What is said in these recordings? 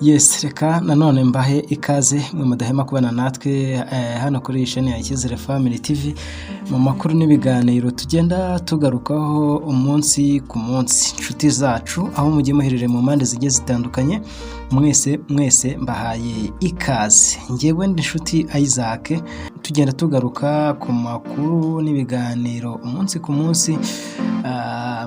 Yes, reka nanone mbahe ikaze mwe mudahema kubana natwe hano kuri iyi chaîne ya Icyizere Family TV mu makuru n'ibiganiro tugenda tugarukaho umunsi ku munsi. Inshuti zacu aho mugiye muherere mu mpande zigiye zitandukanye, mwese mbahaye ikaze. Njyewe ndi inshuti Isaac, tugenda tugaruka ku makuru n'ibiganiro umunsi ku munsi.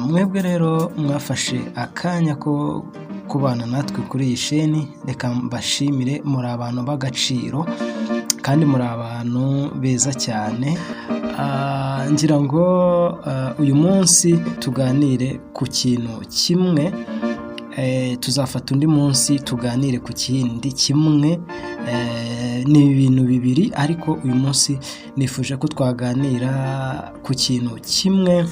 Mwebwe rero mwafashe akanya ko kubana natwe kuri iyi chaîne, reka mbashimire, muri abantu b'agaciro kandi muri abantu beza cyane. Ngira ngo uyu munsi tuganire ku kintu kimwe, tuzafata undi munsi tuganire ku kindi kimwe. Ni ibintu bibiri ariko uyu munsi nifuje ko twaganira ku kintu kimwe.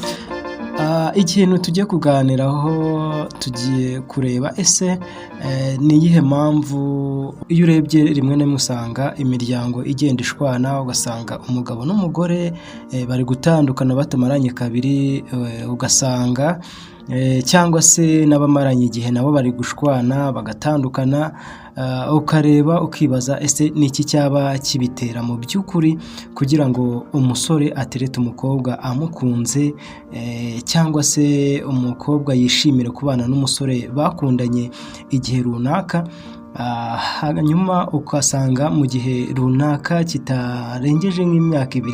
Ikintu tugiye kuganiraho, tugiye kureba ese ni iyihe mpamvu iyo urebye rimwe na rimwe usanga imiryango igenda ishwana, ugasanga umugabo n'umugore bari gutandukana batamaranye kabiri, ugasanga cyangwa se n'abamaranye igihe nabo bari gushwana bagatandukana. Ukareba ukibaza ese ni iki cyaba kibitera mu by'ukuri kugira ngo umusore aterete umukobwa amukunze, cyangwa se umukobwa yishimire kubana n'umusore bakundanye igihe runaka. Hanyuma ukasanga mu gihe runaka kitarengeje nk'imyaka 2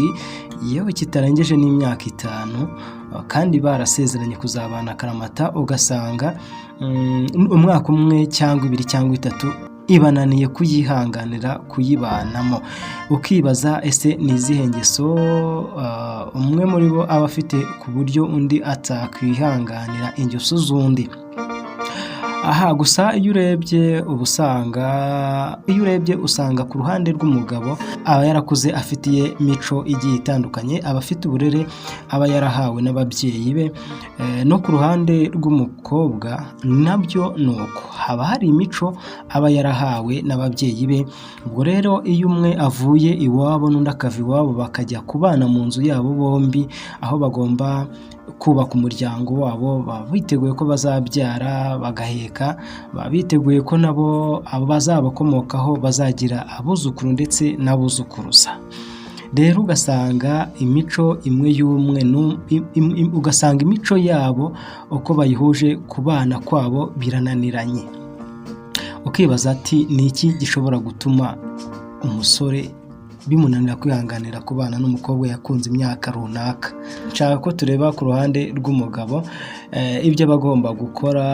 yewe kitarengeje n'imyaka 5 kandi barasezeranye kuzabana akaramata, ugasanga umwaka umwe cyangwa 2 cyangwa 3 ibananiye kuyihanganira kuyibanamo. Ukibaza ese ni izihe ngeso umwe muri bo aba afite ku buryo undi atakwihanganira ingeso z'undi. Gusa iyo urebye usanga ku ruhande rw'umugabo aba yarakuze afitiye mico igiye itandukanye, aba afite uburere aba yarahawe n'ababyeyi be. No ku ruhande rw'umukobwa nabyo nuko, haba hari imico aba yarahawe n'ababyeyi be. Ubwo rero iyo umwe avuye iwabo n'undi akava iwabo bakajya kubana mu nzu yabo bombi, aho bagomba kubaka umuryango wabo, baba biteguye ko bazabyara bagaheka, baba biteguye ko nabo abazabakomokaho bazagira abuzukuru ndetse n'abuzukuruza. Rero ugasanga imico imwe y'umwe, ugasanga imico yabo uko bayihuje ku bana kwabo birananiranye. Ukibaza ati ni iki gishobora gutuma umusore bimunanira kwihanganira kubana n'umukobwa yakunze imyaka runaka? Nshaka ko tureba ku ruhande rw'umugabo ibyo bagomba gukora,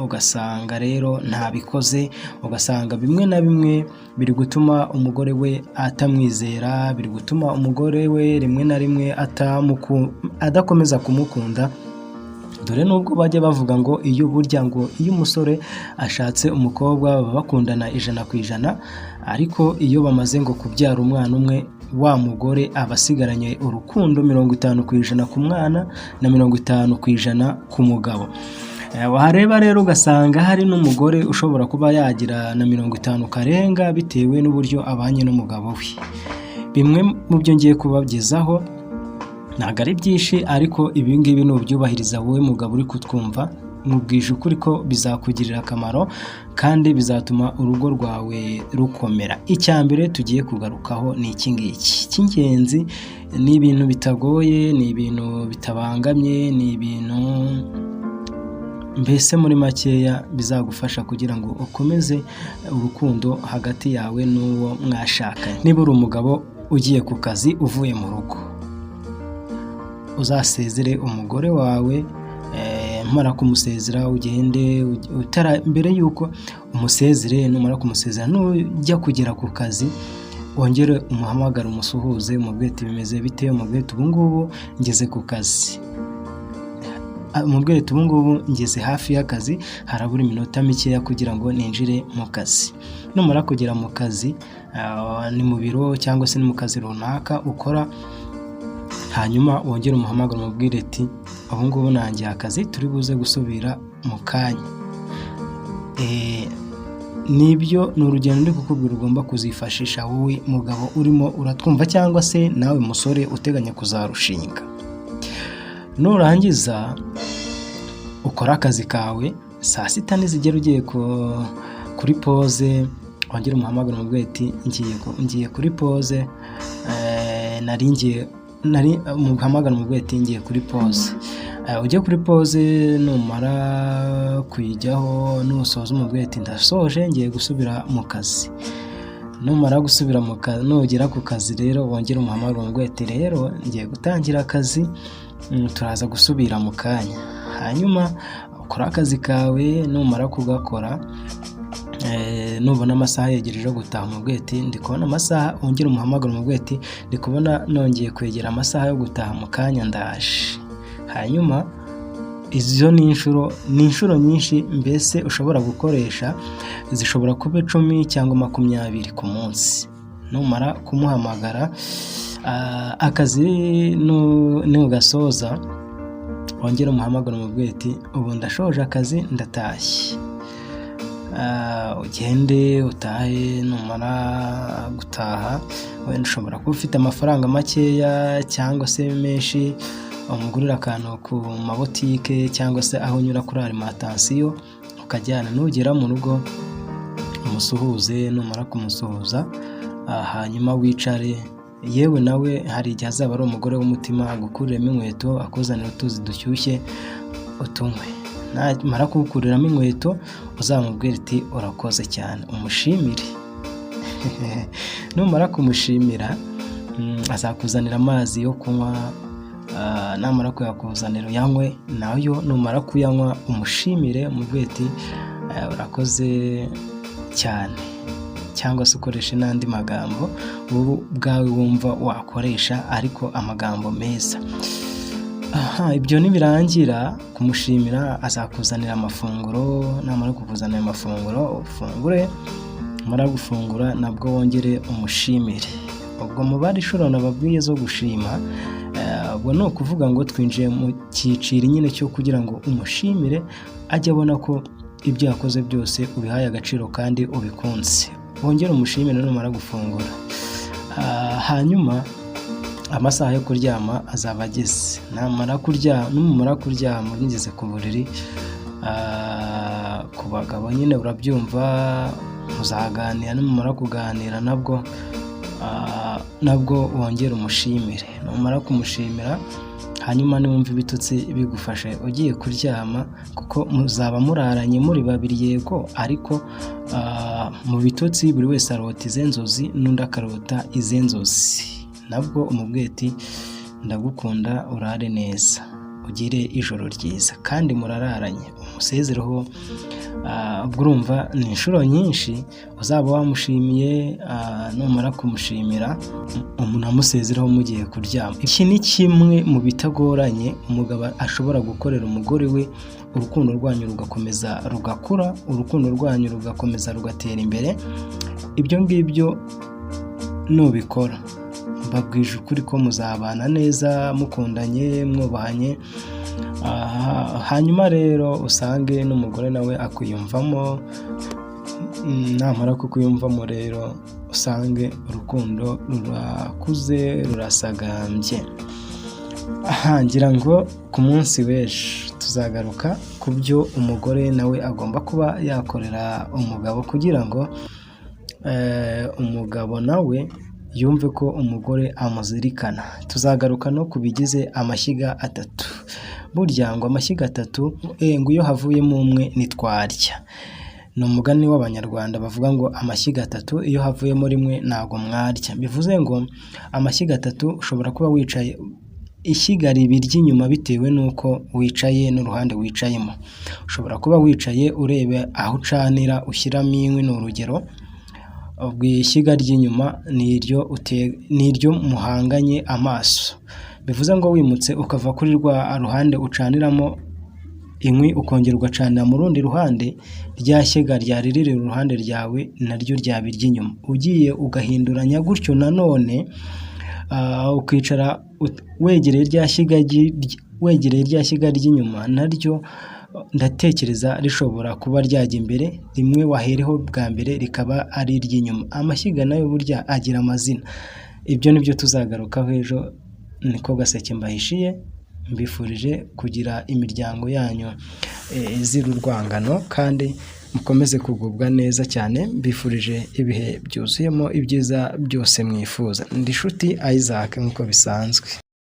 ugasanga rero ntabikoze, ugasanga bimwe na bimwe biri gutuma umugore we atamwizera, biri gutuma umugore we rimwe na rimwe adakomeza kumukunda. Dore nubwo bajya bavuga ngo iyo umusore ashatse umukobwa baba bakundana 100%, ariko iyo bamaze ngo kubyara umwana umwe, wa mugore abasigaranye urukundo 50% ku mwana na 50% ku mugabo. Wahareba rero ugasanga hari n'umugore ushobora kuba yagira na 50 karenga bitewe n'uburyo abanye n'umugabo we. Bimwe mu byo ngiye kubabyezaho ntabwo ari byinshi, ariko ibi ngibi nubyubahiriza wowe mugabo uri kutwumva, mubwije ukuri ko bizakugirira akamaro kandi bizatuma urugo rwawe rukomera. Icya mbere tugiye kugarukaho ni iki ngiki cy'ingenzi, ni ibintu bitagoye, ni ibintu bitabangamye, ni ibintu mbese muri makeya bizagufasha kugira ngo ukomeze urukundo hagati yawe n'uwo mwashakanye. Niba uri umugabo ugiye ku kazi uvuye mu rugo, uzasezere umugore wawe, mara kumusezera ugende mbere yuko umusezere. Numara kumusezera nujya kugera ku kazi wongere umuhamagara, umusuhuze, umubwire ati bimeze bite, umubwire ati ubu ngubu ngeze ku kazi, umubwire ati ubu ngubu ngeze hafi y'akazi, harabura iminota mikeya kugira ngo ninjire mu kazi. Numara kugera mu kazi, ni mu biro cyangwa se ni mu kazi runaka ukora, hanyuma wongere umuhamagara umubwire ati ubu ngubu nangiye akazi, turi buze gusubira mu kanya. Nibyo ni urugendo ndi kukubwira ugomba kuzifashisha wowe mugabo urimo uratwumva, cyangwa se nawe musore uteganya kuzarushinga. Nurangiza ukora akazi kawe, saa 6 nizigera ugiye kuri pause wongere umuhamagaro umubwire ati ngiye kuri pause, nari umuhamagaro umubwire ati ngiye kuri pause. Ujye kuri pause, numara kuyijyaho nusoza umubwire ati ndasoje ngiye gusubira mu kazi. Numara gusubira mu kazi, nugera ku kazi rero wongere umuhamagaro umubwire ati rero ngiye gutangira akazi, turaza gusubira mu kanya. Hanyuma ukora akazi kawe, numara kugakora nubona amasaha yegereje gutaha umubwire ati ndi kubona amasaha, wongere umuhamagaro umubwire ati ndi kubona nongeye kwegera amasaha yo gutaha mu kanya ndaje. Hanyuma izo ni inshuro nyinshi mbese ushobora gukoresha, zishobora kuba 10 cyangwa 20 ku munsi. Numara kumuhamagara akazi nugasoza wongere umuhamagaro umubwire ati ubu ndashoje akazi ndatashye. Ugende utahe, numara gutaha wenda ushobora kuba ufite amafaranga makeya cyangwa se menshi, umugurira akantu ku mabotike cyangwa se aho unyura kuri alimentation ukajyana. Nugera mu rugo umusuhuze, numara kumusuhuza hanyuma wicare, yewe nawe hari igihe azaba ari umugore w'umutima agukuriramo inkweto, akuzanira utuzi dushyushye utunywe. Namara kugukuriramo inkweto uzamubwira ati urakoze cyane, umushimire. Numara kumushimira azakuzanira amazi yo kunywa, namara kuyakuzanira uyanywe nayo. Numara kuyanywa umushimire umubwire ati urakoze cyane, cyangwa se ukoreshe n'andi magambo wowe ubwawe wumva wakoresha ariko amagambo meza. Ibyo nibirangira kumushimira azakuzanira amafunguro, namara kukuzanira amafunguro ufungure, mara gufungura nabwo wongere umushimire. Ubwo mubare inshuro nababwiye zo gushima, ubwo ni ukuvuga ngo twinjiye mu cyiciro nyine cyo kugira ngo umushimire ajye abona ko ibyo yakoze byose ubihaye agaciro kandi ubikunze. Wongere umushimire numara gufungura. Hanyuma amasaha yo kuryama azaba ageze. Numara kuryama ugeze ku buriri, ku bagabo nyine urabyumva, muzaganira. Numara kuganira nabwo wongere umushimire. Numara kumushimira hanyuma niwumva ibitutsi bigufashe ugiye kuryama, kuko muzaba muraranye muri babiri yego, ariko mu bitotsi buri wese arota ize nzozi n'undi akarota ize nzozi. Nabwo umubwire ati ndagukunda, urare neza, ugire ijoro ryiza, kandi murararanye umusezereho. Ubwo urumva ni inshuro nyinshi uzaba wamushimiye. Numara kumushimira umuntu amusezeraho mugiye kuryama. Iki ni kimwe mu bitagoranye umugabo ashobora gukorera umugore we, urukundo rwanyu rugakomeza rugakura, urukundo rwanyu rugakomeza rugatera imbere. Ibyo ngibyo nubikora mbabwije ukuri ko muzabana neza, mukundanye, mwubahanye. Hanyuma rero usange n'umugore nawe akwiyumvamo. Namara kukuyumvamo rero usange urukundo rurakuze, rurasagambye. Ngira ngo ku munsi w'ejo tuzagaruka ku byo umugore nawe agomba kuba yakorera umugabo kugira ngo umugabo nawe yumve ko umugore amuzirikana. Tuzagaruka no kubigize amashyiga 3. Burya ngo amashyiga 3 ngo iyo havuyemo umwe nitwarya. Ni umugani w'Abanyarwanda bavuga ngo amashyiga 3 iyo havuyemo rimwe ntago mwarya. Bivuze ngo amashyiga 3 ushobora kuba wicaye ishyiga ribiri ry'inyuma bitewe nuko wicaye n'uruhande wicayemo. Ushobora kuba wicaye urebe aho ucanira ushyiramo inkwi, ni urugero. Ubwo ishyiga ry'inyuma niryo muhanganye amaso. Bivuze ngo wimutse ukava kuri rwa ruhande ucaniramo inkwi ukongera ugacanira mu rundi ruhande, rya shyiga ryari riri uruhande ryawe naryo ryaba iry'inyuma. Ugiye ugahinduranya gutyo nanone, ukicara wegereye rya shyiga ry'inyuma, naryo ndatekereza rishobora kuba ryajya imbere, rimwe wahereho bwa mbere rikaba ari iry'inyuma. Amashyiga nayo burya agira amazina. Ibyo nibyo tuzagarukaho ejo. Niko Gaseke mbahishiye, mbifurije kugira imiryango yanyu izira urwangano kandi mukomeze kugubwa neza cyane, mbifurije ibihe byuzuyemo ibyiza byose mwifuza. Ndi Nshuti Isaac nk'uko bisanzwe.